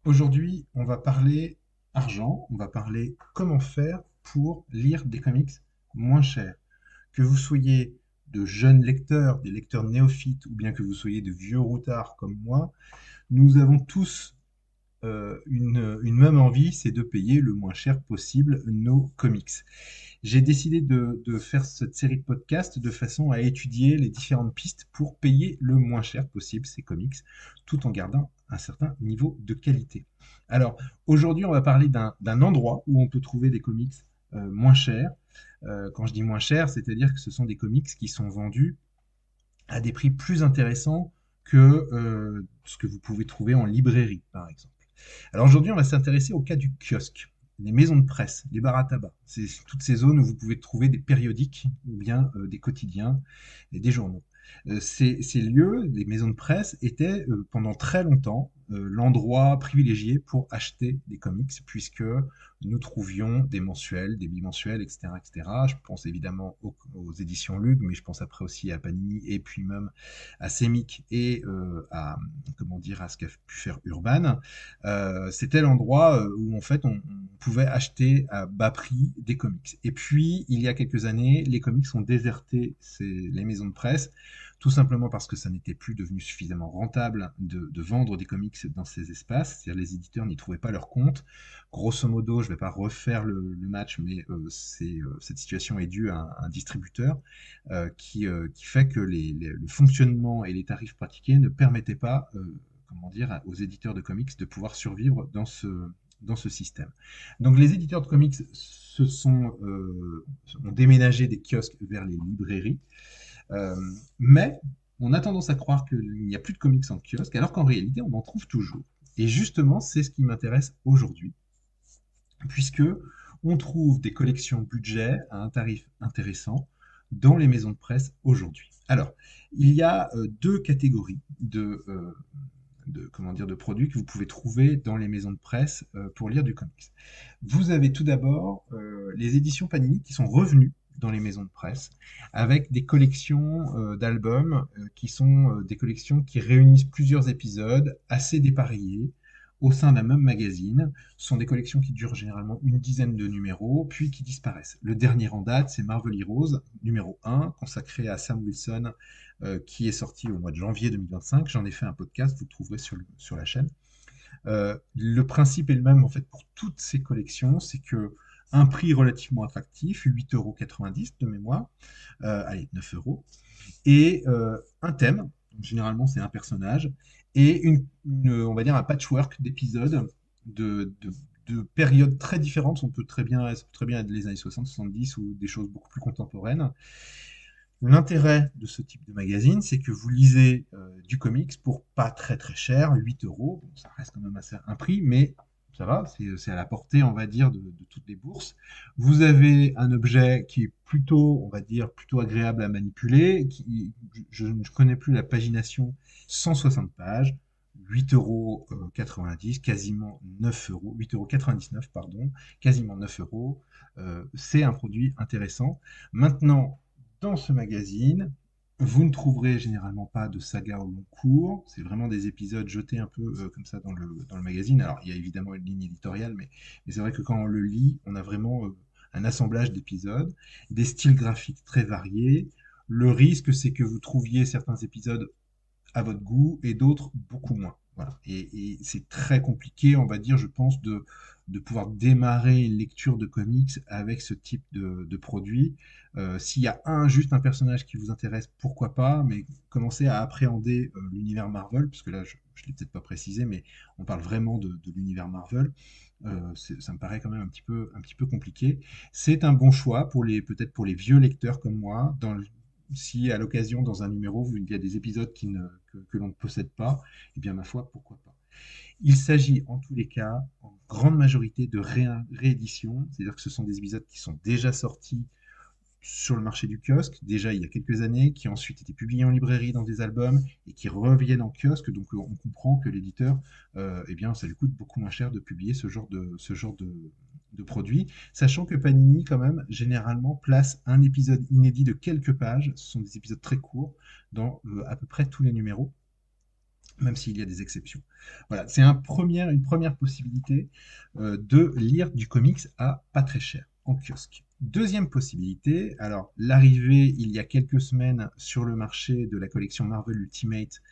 Aujourd'hui, on va parler argent, on va parler comment faire pour lire des comics moins chers. Que vous soyez de jeunes lecteurs, des lecteurs néophytes, ou bien que vous soyez de vieux routards comme moi, nous avons tous une même envie, c'est de payer le moins cher possible nos comics. J'ai décidé de faire cette série de podcasts de façon à étudier les différentes pistes pour payer le moins cher possible ces comics, tout en gardant un certain niveau de qualité. Alors, aujourd'hui, on va parler d'un endroit où on peut trouver des comics moins chers. Quand je dis moins cher, c'est-à-dire que ce sont des comics qui sont vendus à des prix plus intéressants que ce que vous pouvez trouver en librairie, par exemple. Alors aujourd'hui, on va s'intéresser au cas du kiosque, les maisons de presse, les bars à tabac. C'est toutes ces zones où vous pouvez trouver des périodiques ou bien des quotidiens et des journaux. Ces lieux, les maisons de presse, étaient pendant très longtemps l'endroit privilégié pour acheter des comics, puisque nous trouvions des mensuels, des bimensuels, etc., etc. Je pense évidemment aux éditions Lug, mais je pense après aussi à Panini et puis même à Semic et à comment dire à ce qu'a pu faire Urban. C'était l'endroit où en fait on pouvait acheter à bas prix des comics. Et puis il y a quelques années, les comics ont déserté les maisons de presse, tout simplement parce que ça n'était plus devenu suffisamment rentable de vendre des comics dans ces espaces. C'est-à-dire les éditeurs n'y trouvaient pas leur compte. Grosso modo, je ne vais pas refaire le match, mais cette situation est due à un distributeur qui fait que le fonctionnement et les tarifs pratiqués ne permettaient pas comment dire, aux éditeurs de comics de pouvoir survivre dans ce système. Donc les éditeurs de comics ont déménagé des kiosques vers les librairies, euh, mais on a tendance à croire qu'il n'y a plus de comics en kiosque, alors qu'en réalité on en trouve toujours. Et justement, c'est ce qui m'intéresse aujourd'hui, puisque on trouve des collections budget à un tarif intéressant dans les maisons de presse aujourd'hui. Alors, il y a deux catégories comment dire, de produits que vous pouvez trouver dans les maisons de presse pour lire du comics. Vous avez tout d'abord les éditions Panini qui sont revenues dans les maisons de presse avec des collections d'albums qui sont des collections qui réunissent plusieurs épisodes assez dépareillés au sein d'un même magazine. Ce sont des collections qui durent généralement une dizaine de numéros, puis qui disparaissent. Le dernier en date, c'est Marvel Heroes, numéro 1, consacré à Sam Wilson, qui est sorti au mois de janvier 2025. J'en ai fait un podcast, vous le trouverez sur la chaîne. Le principe est le même en fait pour toutes ces collections, c'est que un prix relativement attractif, 8,90 € de mémoire, allez, 9 euros, et un thème, généralement c'est un personnage, et on va dire un patchwork d'épisodes de périodes très différentes. Ça peut très bien être les années 60, 70 ou des choses beaucoup plus contemporaines. L'intérêt de ce type de magazine, c'est que vous lisez du comics pour pas très très cher, 8 euros. Bon, ça reste quand même assez un prix, mais ça va, c'est à la portée, on va dire, de toutes les bourses. Vous avez un objet qui est plutôt, on va dire, plutôt agréable à manipuler. Je ne connais plus la pagination, 160 pages, 8,90 € 90, quasiment 9 euros, 8,99 €, pardon, quasiment 9 euros. C'est un produit intéressant. Maintenant, dans ce magazine, vous ne trouverez généralement pas de saga au long cours. C'est vraiment des épisodes jetés un peu comme ça dans le magazine. Alors, il y a évidemment une ligne éditoriale, mais c'est vrai que quand on le lit, on a vraiment un assemblage d'épisodes, des styles graphiques très variés. Le risque, c'est que vous trouviez certains épisodes à votre goût et d'autres beaucoup moins. Voilà. Et c'est très compliqué, on va dire, je pense, de pouvoir démarrer une lecture de comics avec ce type de produit. S'il y a juste un personnage qui vous intéresse, pourquoi pas, mais commencer à appréhender l'univers Marvel, puisque là, je ne l'ai peut-être pas précisé, mais on parle vraiment de l'univers Marvel. Ça me paraît quand même un petit peu compliqué. C'est un bon choix peut-être pour les vieux lecteurs comme moi, si à l'occasion, dans un numéro, il y a des épisodes que l'on ne possède pas, eh bien, ma foi, pourquoi pas. Il s'agit en tous les cas, en grande majorité, de rééditions, c'est-à-dire que ce sont des épisodes qui sont déjà sortis sur le marché du kiosque, déjà il y a quelques années, qui ont ensuite été publiés en librairie dans des albums et qui reviennent en kiosque. Donc on comprend que l'éditeur, eh bien, ça lui coûte beaucoup moins cher de publier ce genre de produit, sachant que Panini, quand même, généralement place un épisode inédit de quelques pages, ce sont des épisodes très courts, dans à peu près tous les numéros. même s'il y a des exceptions. Voilà, c'est une première possibilité de lire du comics à pas très cher en kiosque. Deuxième possibilité, alors l'arrivée il y a quelques semaines sur le marché de la collection Marvel Ultimate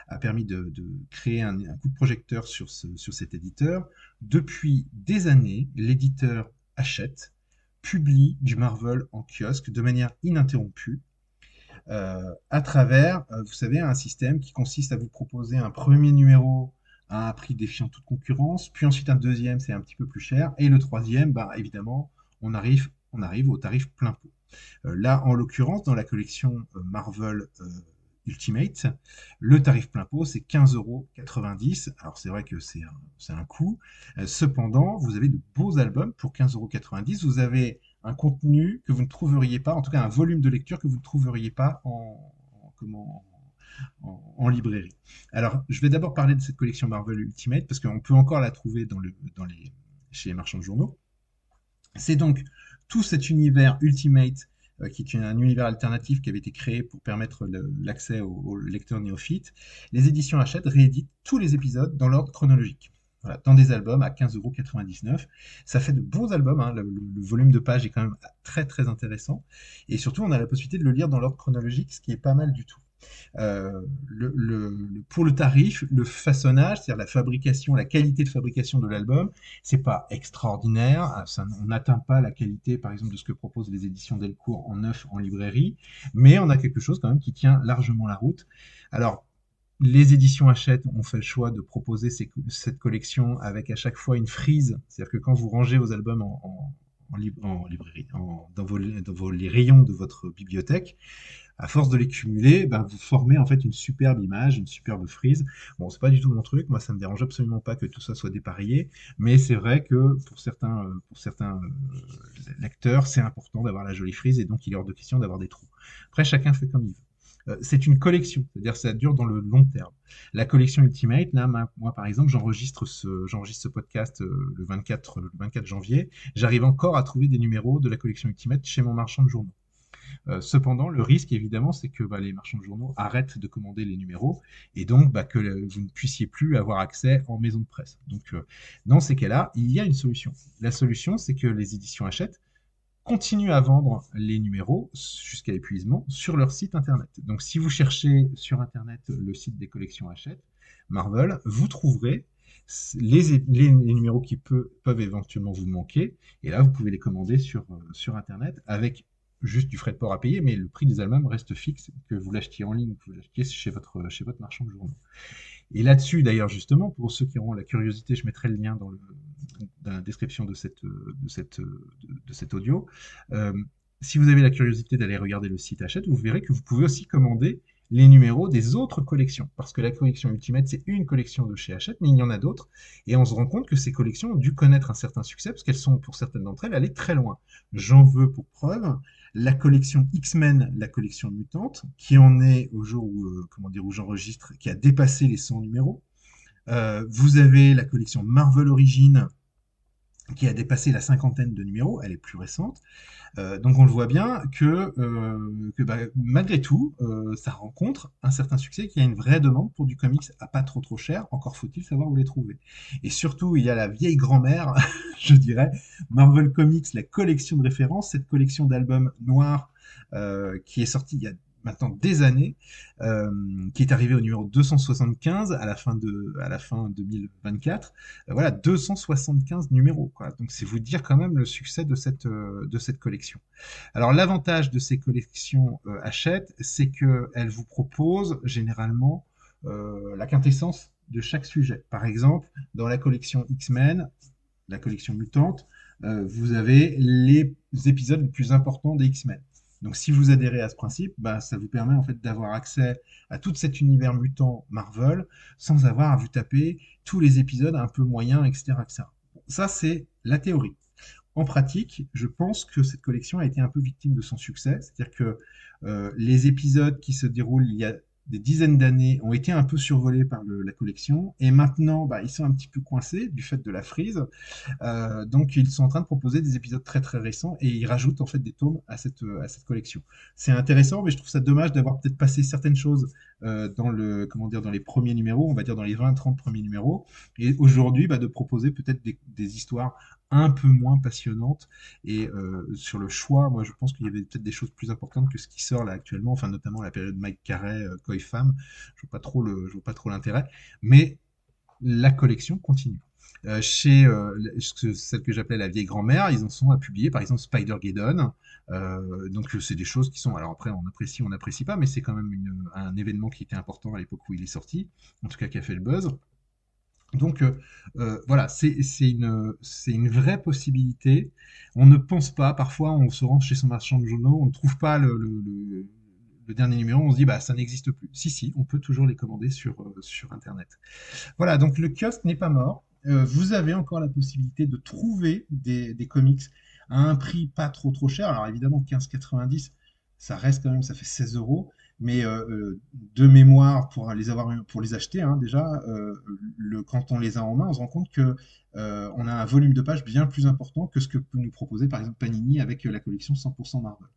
a permis de créer un coup de projecteur sur cet éditeur. Depuis des années, l'éditeur achète, publie du Marvel en kiosque de manière ininterrompue à travers, vous savez, un système qui consiste à vous proposer un premier numéro à un prix défiant toute concurrence, puis ensuite un deuxième, c'est un petit peu plus cher, et le troisième, bah, évidemment, on arrive au tarif plein pot. Là, en l'occurrence, dans la collection Marvel Ultimate, le tarif plein pot, c'est 15,90 €. Alors, c'est vrai que c'est un coût. Cependant, vous avez de beaux albums pour 15,90 €. Vous avez un contenu que vous ne trouveriez pas, en tout cas un volume de lecture que vous ne trouveriez pas en librairie. Alors, je vais d'abord parler de cette collection Marvel Ultimate parce qu'on peut encore la trouver chez les marchands de journaux. C'est donc tout cet univers Ultimate qui est un univers alternatif qui avait été créé pour permettre l'accès aux lecteurs néophytes. Les éditions Hachette rééditent tous les épisodes dans l'ordre chronologique. Voilà, dans des albums à 15,99 €. Ça fait de beaux albums, hein, le volume de pages est quand même très très intéressant. Et surtout, on a la possibilité de le lire dans l'ordre chronologique, ce qui est pas mal du tout. Pour le tarif, le façonnage, c'est-à-dire la fabrication, la qualité de fabrication de l'album, c'est pas extraordinaire. On n'atteint pas la qualité, par exemple, de ce que proposent les éditions Delcourt en neuf en librairie, mais on a quelque chose quand même qui tient largement la route. Alors, les éditions Hachette ont fait le choix de proposer cette collection avec à chaque fois une frise, c'est-à-dire que quand vous rangez vos albums en librairie, les rayons de votre bibliothèque, à force de les cumuler, ben, vous formez en fait une superbe image, une superbe frise. Bon, c'est pas du tout mon truc, moi ça me dérange absolument pas que tout ça soit dépareillé, mais c'est vrai que pour certains lecteurs, c'est important d'avoir la jolie frise et donc il est hors de question d'avoir des trous. Après, chacun fait comme il veut. C'est une collection, c'est-à-dire que ça dure dans le long terme. La collection Ultimate, là, moi par exemple, j'enregistre ce podcast le 24 janvier. J'arrive encore à trouver des numéros de la collection Ultimate chez mon marchand de journaux. Cependant, le risque, évidemment, c'est que bah, les marchands de journaux arrêtent de commander les numéros et donc bah, que vous ne puissiez plus avoir accès en maison de presse. Donc, dans ces cas-là, il y a une solution. La solution, c'est que les éditions Hachette continuent à vendre les numéros jusqu'à l'épuisement sur leur site internet. Donc, si vous cherchez sur internet le site des collections Hachette, Marvel, vous trouverez les numéros qui peuvent éventuellement vous manquer. Et là, vous pouvez les commander sur internet avec juste du frais de port à payer, mais le prix des albums reste fixe, que vous l'achetiez en ligne, que vous l'achetiez chez votre marchand de journaux. Et là-dessus, d'ailleurs, justement, pour ceux qui auront la curiosité, je mettrai le lien dans la description de cet audio. Euh, Si vous avez la curiosité d'aller regarder le site Hachette, vous verrez que vous pouvez aussi commander les numéros des autres collections. Parce que la collection Ultimate, c'est une collection de chez Hachette, mais il y en a d'autres. Et on se rend compte que ces collections ont dû connaître un certain succès, parce qu'elles sont, pour certaines d'entre elles, allées très loin. J'en veux pour preuve la collection X-Men, la collection mutante, qui en est au jour où j'enregistre, qui a dépassé les 100 numéros. Vous avez la collection Marvel Origins, qui a dépassé la cinquantaine de numéros, elle est plus récente. Donc on le voit bien que bah, malgré tout, ça rencontre un certain succès, qu'il y a une vraie demande pour du comics à pas trop trop cher, encore faut-il savoir où les trouver. Et surtout, il y a la vieille grand-mère, je dirais, Marvel Comics, la collection de référence, cette collection d'albums noirs qui est sortie il y a maintenant des années, qui est arrivé au numéro 275 à la fin 2024. Voilà, 275 numéros, quoi. Donc c'est vous dire quand même le succès de cette collection. Alors l'avantage de ces collections Hachette, c'est qu'elles vous proposent généralement la quintessence de chaque sujet. Par exemple, dans la collection X-Men, la collection mutante, vous avez les épisodes les plus importants des X-Men. Donc, si vous adhérez à ce principe, bah, ça vous permet en fait d'avoir accès à tout cet univers mutant Marvel sans avoir à vous taper tous les épisodes un peu moyens, etc., etc. Bon, ça, c'est la théorie. En pratique, je pense que cette collection a été un peu victime de son succès, c'est-à-dire que les épisodes qui se déroulent il y a des dizaines d'années, ont été un peu survolés par la collection, et maintenant, bah, ils sont un petit peu coincés du fait de la frise. Donc ils sont en train de proposer des épisodes très très récents et ils rajoutent en fait des tomes à cette collection. C'est intéressant, mais je trouve ça dommage d'avoir peut-être passé certaines choses dans le comment dire dans les premiers numéros, on va dire dans les 20-30 premiers numéros, et aujourd'hui bah, de proposer peut-être des histoires un peu moins passionnantes et sur le choix, moi je pense qu'il y avait peut-être des choses plus importantes que ce qui sort là actuellement, enfin notamment la période Mike Carey, Koi Fam, je vois pas trop l'intérêt, mais la collection continue. Chez celle que j'appelais la vieille grand-mère, ils en sont à publier par exemple Spider-Geddon. Donc c'est des choses qui sont, alors après on n'apprécie pas, mais c'est quand même un événement qui était important à l'époque où il est sorti, en tout cas qui a fait le buzz. Donc voilà, c'est une vraie possibilité. On ne pense pas, parfois on se rend chez son marchand de journaux, on ne trouve pas le dernier numéro, on se dit bah ça n'existe plus. Si, si, on peut toujours les commander sur Internet. Voilà, donc le kiosque n'est pas mort. Vous avez encore la possibilité de trouver des comics à un prix pas trop trop cher. Alors évidemment, 15,90, ça reste quand même, ça fait 16 euros. Mais de mémoire, pour les avoir, pour les acheter, hein, déjà, quand on les a en main, on se rend compte que on a un volume de pages bien plus important que ce que peut nous proposer par exemple Panini avec la collection 100% Marvel.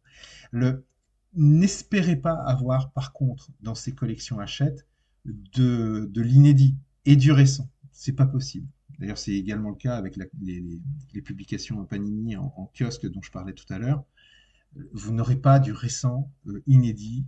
Le, N'espérez pas avoir, par contre, dans ces collections Hachette, de l'inédit et du récent. C'est pas possible. D'ailleurs, c'est également le cas avec les publications Panini en kiosque dont je parlais tout à l'heure. Vous n'aurez pas du récent inédit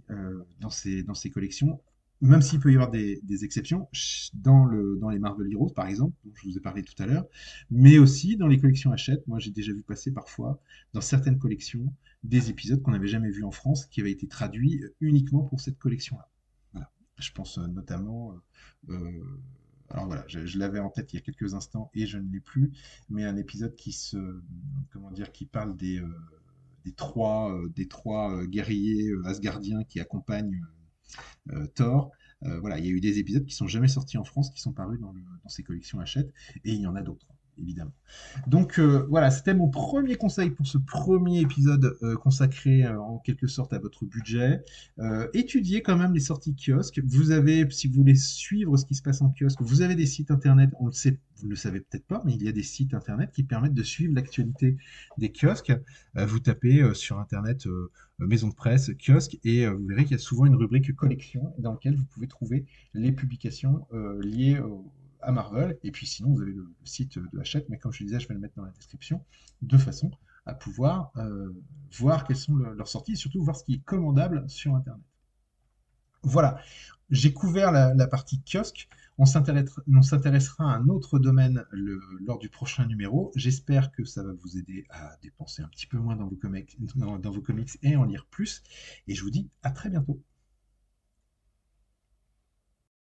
dans ces collections, même s'il peut y avoir des exceptions dans les Marvel Heroes, par exemple, dont je vous ai parlé tout à l'heure, mais aussi dans les collections Hachette. Moi, j'ai déjà vu passer parfois, dans certaines collections, des épisodes qu'on n'avait jamais vus en France, qui avaient été traduits uniquement pour cette collection-là. Voilà. Je pense notamment... alors voilà, je l'avais en tête il y a quelques instants et je ne l'ai plus, mais un épisode comment dire, qui parle des trois guerriers asgardiens qui accompagnent Thor. Voilà, il y a eu des épisodes qui sont jamais sortis en France, qui sont parus dans ces collections Hachette, et il y en a d'autres, évidemment. Donc voilà, c'était mon premier conseil pour ce premier épisode consacré en quelque sorte à votre budget. Étudiez quand même les sorties kiosques. Vous avez, si vous voulez suivre ce qui se passe en kiosque, vous avez des sites internet, on le sait, vous ne le savez peut-être pas, mais il y a des sites internet qui permettent de suivre l'actualité des kiosques. Vous tapez sur internet maison de presse, kiosque, et vous verrez qu'il y a souvent une rubrique collection dans laquelle vous pouvez trouver les publications liées à Marvel. Et puis sinon, vous avez le site de Hachette, mais comme je disais, je vais le mettre dans la description, de façon à pouvoir voir quelles sont leurs sorties et surtout voir ce qui est commandable sur Internet. Voilà, j'ai couvert la partie kiosque. On s'intéressera à un autre domaine lors du prochain numéro. J'espère que ça va vous aider à dépenser un petit peu moins dans vos comics et en lire plus. Et je vous dis à très bientôt.